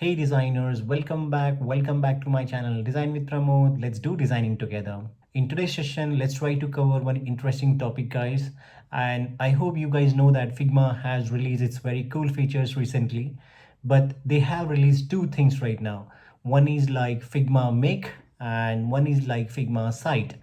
Hey designers, welcome back to my channel Design with Pramod. Let's do designing together. In today's session, let's try to cover one interesting topic, guys. And I hope you guys know that Figma has released its very cool features recently, but they have released two things right now. One is like Figma Make and one is like Figma Site.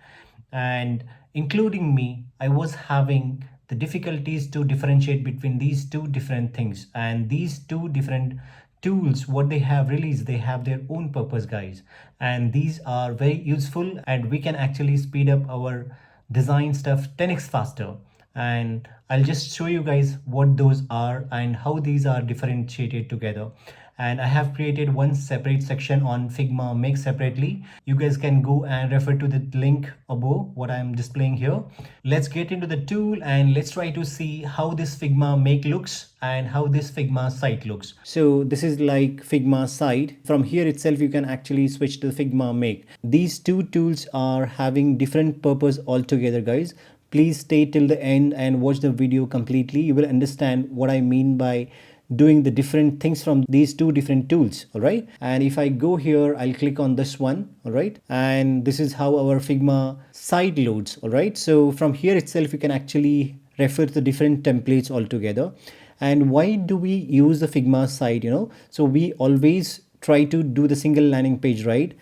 And including me, I was having the difficulties to differentiate between these two different things. And these two different tools, what they have released, they have their own purpose, guys. And these are very useful, and we can actually speed up our design stuff 10x faster. And I'll just show you guys what those are and how these are differentiated together. And I have created one separate section on Figma Make separately. You guys can go and refer to the link above what I'm displaying here. Let's get into the tool and let's try to see how this Figma Make looks and how this Figma site looks. So this is like Figma site. From here itself, you can actually switch to Figma Make. These two tools are having different purpose altogether, guys. Please stay till the end and watch the video completely. You will understand what I mean by doing the different things from these two different tools. All right, and if I go here, I'll click on this one. All right, and this is how our Figma site loads. All right, so from here itself, you can actually refer to the different templates altogether. And why do we use the Figma site? So we always try to do the single landing page, right?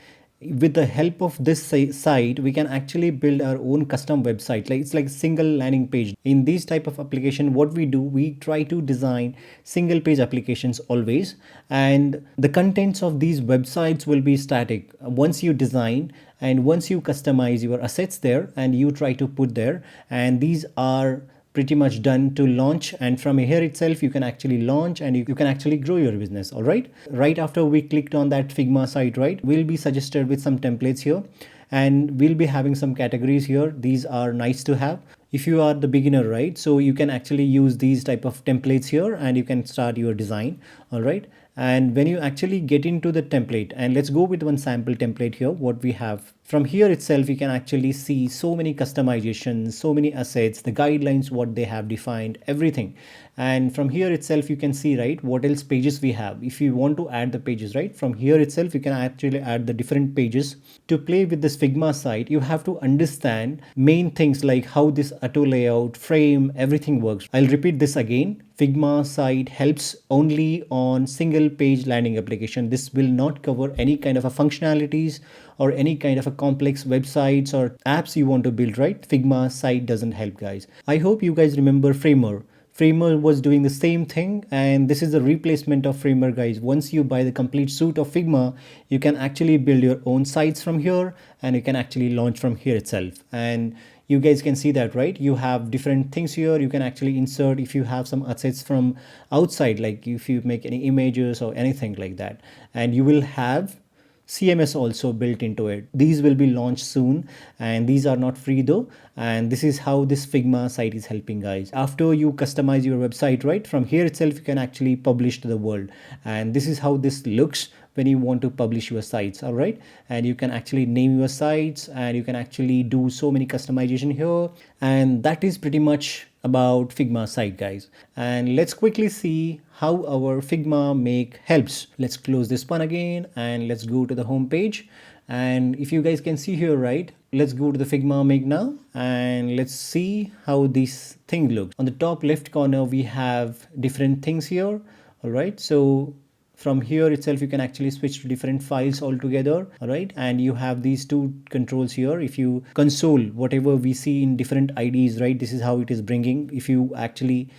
With the help of this site, we can actually build our own custom website. Like it's like single landing page. In these type of application, what we do, we try to design single page applications always, and the contents of these websites will be static. Once you design and once you customize your assets there and you try to put there, and these are pretty much done to launch, and from here itself you can actually launch and you can actually grow your business. All right after we clicked on that Figma site, right, we'll be suggested with some templates here, and we'll be having some categories here. These are nice to have if you are the beginner, right? So you can actually use these type of templates here and you can start your design. All right, and when you actually get into the template, and let's go with one sample template here, what we have from here itself, you can actually see so many customizations, so many assets, the guidelines, what they have defined, everything. And from here itself, you can see, right, what else pages we have. If you want to add the pages, right, from here itself, you can actually add the different pages. To play with this Figma site, you have to understand main things like how this auto layout, frame, everything works. I'll repeat this again. Figma site helps only on single page landing application. This will not cover any kind of a functionalities or any kind of a complex websites or apps you want to build, right? Figma site doesn't help, guys. I hope you guys remember Framer. Framer was doing the same thing, and this is the replacement of Framer, guys. Once you buy the complete suite of Figma, you can actually build your own sites from here and you can actually launch from here itself. And you guys can see that, right? You have different things here. You can actually insert if you have some assets from outside, like if you make any images or anything like that, and you will have CMS also built into it. These will be launched soon, and these are not free though. And this is how this Figma site is helping, guys. After you customize your website, right, from here itself, you can actually publish to the world. And this is how this looks when you want to publish your sites. All right, and you can actually name your sites and you can actually do so many customization here. And that is pretty much about Figma site, guys. And let's quickly see how our Figma Make helps. Let's close this one again and let's go to the home page. And if you guys can see here, right, let's go to the Figma Make now and let's see how this thing looks. On the top left corner, we have different things here. All right, so from here itself, you can actually switch to different files altogether. All right, and you have these two controls here. If you console whatever we see in different IDs, right, this is how it is bringing. If you actually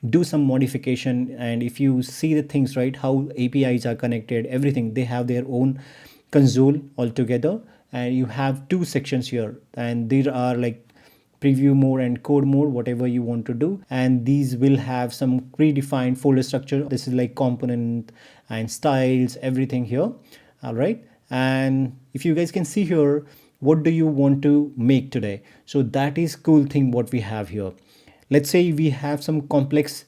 do some modification and if you see the things, right, how APIs are connected, everything, they have their own console altogether. And you have two sections here, and there are like preview mode and code mode, whatever you want to do. And these will have some predefined folder structure. This is like component and styles, everything here. All right, and if you guys can see here, what do you want to make today? So that is cool thing what we have here. Let's say we have some complex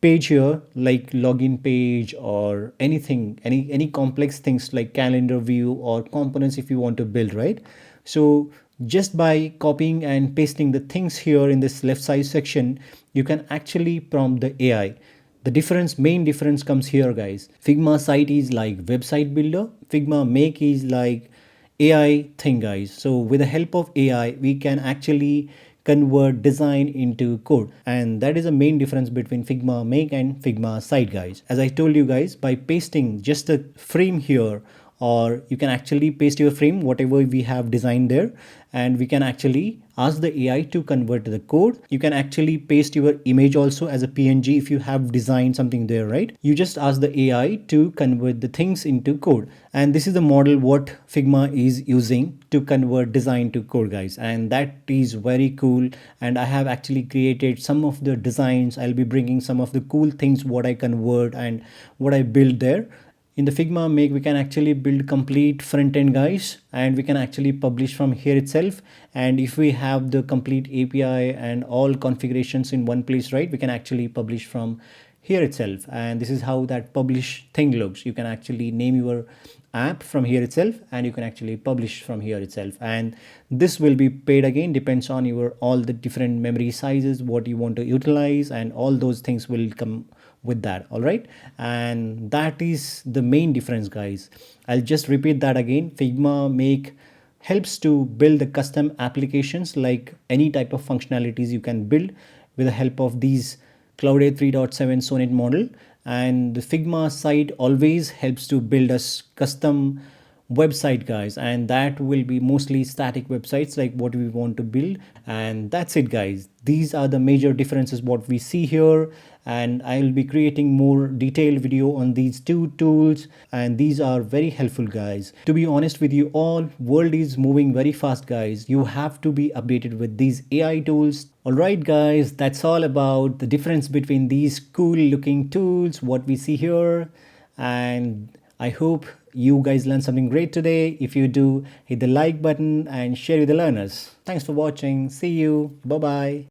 page here, like login page or anything, any complex things like calendar view or components if you want to build, right? So just by copying and pasting the things here in this left side section, you can actually prompt the AI The main difference comes here, guys. Figma Site is like website builder. Figma Make is like AI thing, guys. So with the help of AI, we can actually convert design into code, and that is the main difference between Figma Make and Figma Site, guys. As I told you guys, by pasting just a frame here, or you can actually paste your frame whatever we have designed there, and we can actually ask the AI to convert the code. You can actually paste your image also as a PNG if you have designed something there, right? You just ask the AI to convert the things into code, and this is the model what Figma is using to convert design to code, guys, and that is very cool. And I have actually created some of the designs. I'll be bringing some of the cool things what I convert and what I build there. In the Figma Make, we can actually build complete front end, guys, and we can actually publish from here itself. And if we have the complete API and all configurations in one place, right, we can actually publish from here itself. And this is how that publish thing looks. You can actually name your app from here itself, and you can actually publish from here itself. And this will be paid again, depends on your all the different memory sizes what you want to utilize, and all those things will come with that. All right, and that is the main difference, guys. I'll just repeat that again. Figma Make helps to build the custom applications, like any type of functionalities you can build with the help of these Cloud 3.7 Sonnet model. And the Figma Site always helps to build us custom website, guys, and that will be mostly static websites like what we want to build. And that's it, guys. These are the major differences what we see here, and I'll be creating more detailed video on these two tools, and these are very helpful, guys. To be honest with you all, world is moving very fast, guys. You have to be updated with these AI tools. All right, guys, that's all about the difference between these cool looking tools what we see here. And I hope you guys learned something great today. If you do, hit the like button and share with the learners. Thanks for watching. See you. Bye bye.